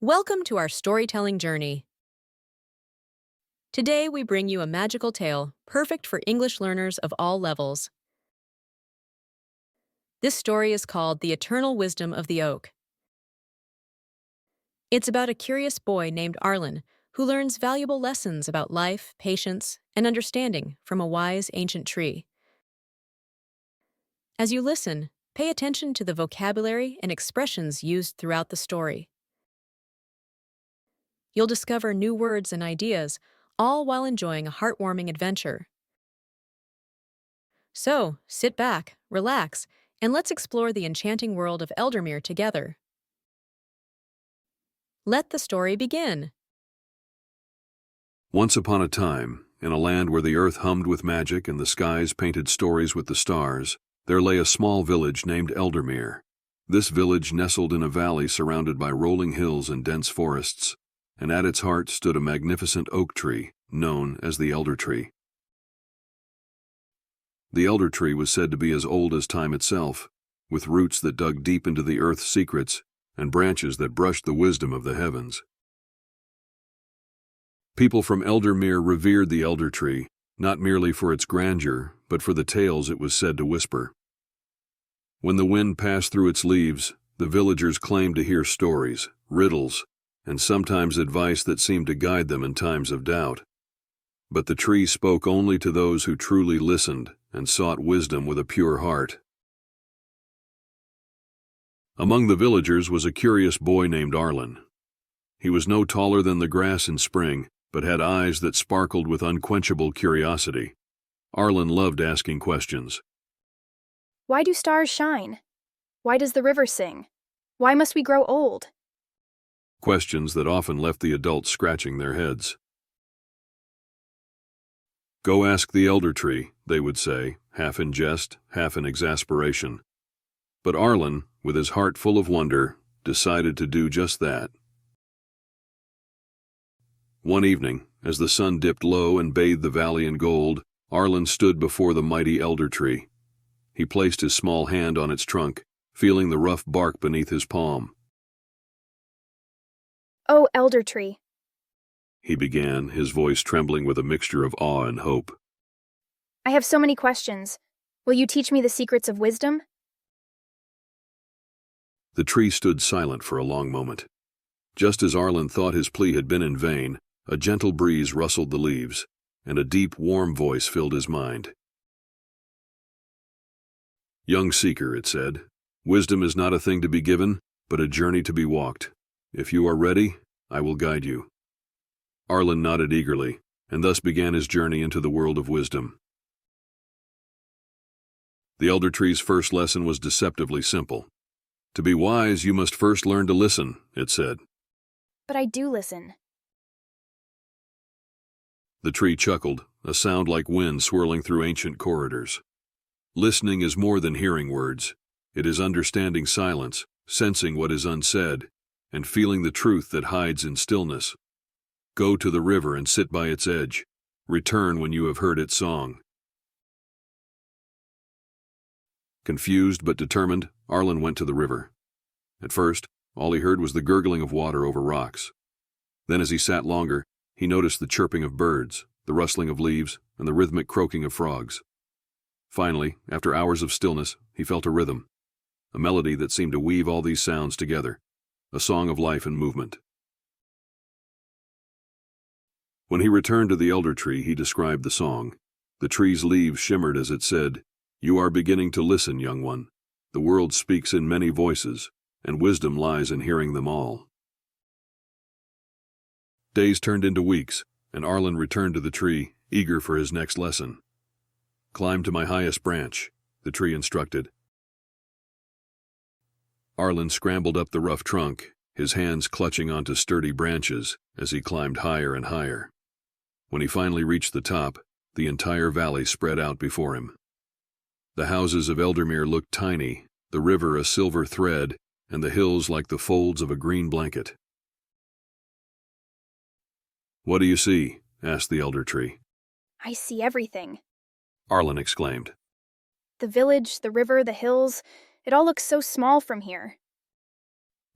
Welcome to our storytelling journey. Today we bring you a magical tale, perfect for English learners of all levels. This story is called The Eternal Wisdom of the Oak. It's about a curious boy named Arlen who learns valuable lessons about life, patience, and understanding from a wise ancient tree. As you listen, pay attention to the vocabulary and expressions used throughout the story. You'll discover new words and ideas, all while enjoying a heartwarming adventure. So, sit back, relax, and let's explore the enchanting world of Eldermere together. Let the story begin. Once upon a time, in a land where the earth hummed with magic and the skies painted stories with the stars, there lay a small village named Eldermere. This village nestled in a valley surrounded by rolling hills and dense forests, and at its heart stood a magnificent oak tree, known as the Elder Tree. The Elder Tree was said to be as old as time itself, with roots that dug deep into the earth's secrets and branches that brushed the wisdom of the heavens. People from Eldermere revered the Elder Tree, not merely for its grandeur, but for the tales it was said to whisper. When the wind passed through its leaves, the villagers claimed to hear stories, riddles, and sometimes advice that seemed to guide them in times of doubt. But the tree spoke only to those who truly listened and sought wisdom with a pure heart. Among the villagers was a curious boy named Arlen. He was no taller than the grass in spring, but had eyes that sparkled with unquenchable curiosity. Arlen loved asking questions. Why do stars shine? Why does the river sing? Why must we grow old? Questions that often left the adults scratching their heads. "Go ask the Elder Tree," they would say, half in jest, half in exasperation. But Arlen, with his heart full of wonder, decided to do just that. One evening, as the sun dipped low and bathed the valley in gold, Arlen stood before the mighty Elder Tree. He placed his small hand on its trunk, feeling the rough bark beneath his palm. Oh, Elder Tree, He began, his voice trembling with a mixture of awe and hope. I have so many questions. Will you teach me the secrets of wisdom? The tree stood silent for a long moment. Just as Arlen thought his plea had been in vain, a gentle breeze rustled the leaves, and a deep, warm voice filled his mind. "Young seeker," it said, "wisdom is not a thing to be given, but a journey to be walked. If you are ready, I will guide you." Arlen nodded eagerly, and thus began his journey into the world of wisdom. The Elder Tree's first lesson was deceptively simple. "To be wise, you must first learn to listen," it said. But I do listen. The tree chuckled, a sound like wind swirling through ancient corridors. Listening is more than hearing words. It is understanding silence, sensing what is unsaid, and feeling the truth that hides in stillness. Go to the river and sit by its edge. Return when you have heard its song. Confused but determined, Arlen went to the river. At first, all he heard was the gurgling of water over rocks. Then as he sat longer, he noticed the chirping of birds, the rustling of leaves, and the rhythmic croaking of frogs. Finally, after hours of stillness, he felt a rhythm, a melody that seemed to weave all these sounds together, a song of life and movement. When he returned to the Elder Tree, he described the song. The tree's leaves shimmered as it said, "You are beginning to listen, young one. The world speaks in many voices, and wisdom lies in hearing them all." Days turned into weeks, and Arlen returned to the tree, eager for his next lesson. "Climb to my highest branch," the tree instructed. Arlen scrambled up the rough trunk, his hands clutching onto sturdy branches as he climbed higher and higher. When he finally reached the top, the entire valley spread out before him. The houses of Eldermere looked tiny, the river a silver thread, and the hills like the folds of a green blanket. "What do you see?" asked the Elder Tree. I see everything. Arlen exclaimed. The village, the river, the hills, it all looks so small from here.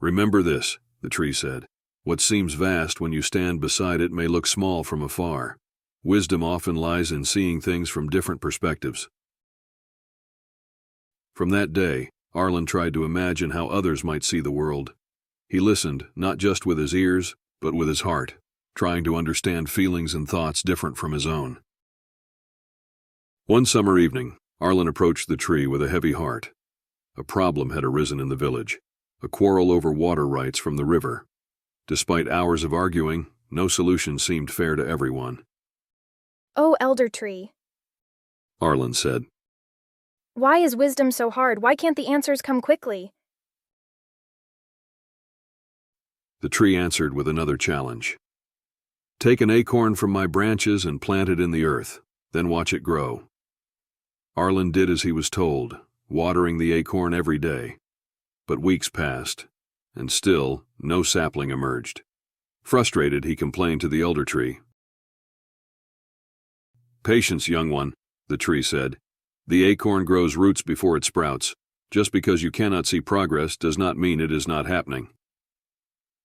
"Remember this," the tree said. What seems vast when you stand beside it may look small from afar. Wisdom often lies in seeing things from different perspectives. From that day, Arlen tried to imagine how others might see the world. He listened, not just with his ears, but with his heart, trying to understand feelings and thoughts different from his own. One summer evening, Arlen approached the tree with a heavy heart. A problem had arisen in the village, a quarrel over water rights from the river. Despite hours of arguing, no solution seemed fair to everyone. Oh, elder tree. Arlen said. Why is wisdom so hard? Why can't the answers come quickly? The tree answered with another challenge. Take an acorn from my branches and plant it in the earth, then watch it grow. Arlen did as he was told, watering the acorn every day. But weeks passed, and still no sapling emerged. Frustrated, he complained to the elder tree. Patience, young one, the tree said. The acorn grows roots before it sprouts. Just because you cannot see progress does not mean it is not happening.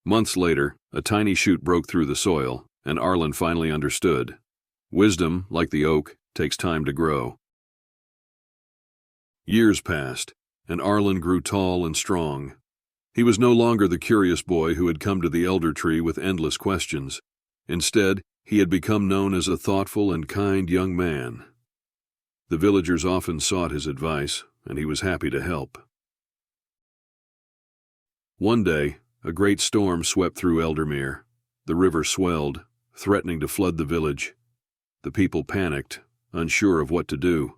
Months later, a tiny shoot broke through the soil, and Arlen finally understood. Wisdom, like the oak, takes time to grow. Years passed, and Arlen grew tall and strong. He was no longer the curious boy who had come to the elder tree with endless questions. Instead, he had become known as a thoughtful and kind young man. The villagers often sought his advice, and he was happy to help. One day, a great storm swept through Eldermere. The river swelled, threatening to flood the village. The people panicked, unsure of what to do.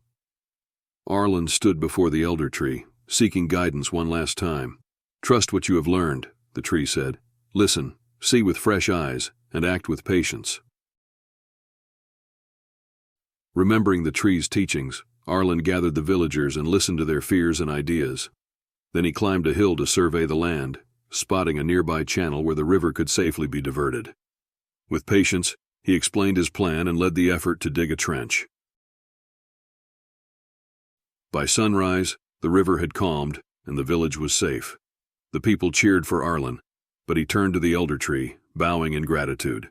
Arlen stood before the elder tree, seeking guidance one last time. Trust what you have learned, the tree said. Listen, see with fresh eyes, and act with patience. Remembering the tree's teachings, Arlen gathered the villagers and listened to their fears and ideas. Then he climbed a hill to survey the land, spotting a nearby channel where the river could safely be diverted. With patience, he explained his plan and led the effort to dig a trench. By sunrise, the river had calmed, and the village was safe. The people cheered for Arlen, but he turned to the elder tree, bowing in gratitude.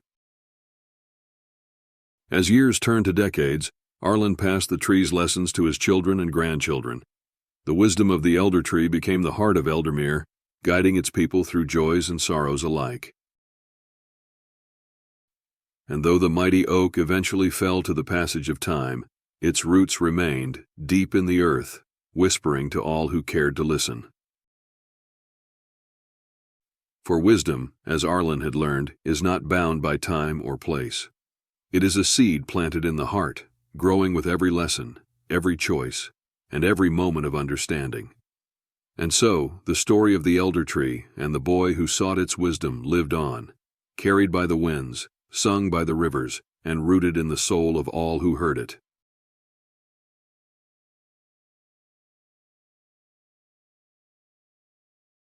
As years turned to decades, Arlen passed the tree's lessons to his children and grandchildren. The wisdom of the elder tree became the heart of Eldermere, guiding its people through joys and sorrows alike. And though the mighty oak eventually fell to the passage of time, its roots remained deep in the earth, whispering to all who cared to listen. For wisdom, as Arlen had learned, is not bound by time or place. It is a seed planted in the heart, growing with every lesson, every choice, and every moment of understanding. And so, the story of the elder tree and the boy who sought its wisdom lived on, carried by the winds, sung by the rivers, and rooted in the soul of all who heard it.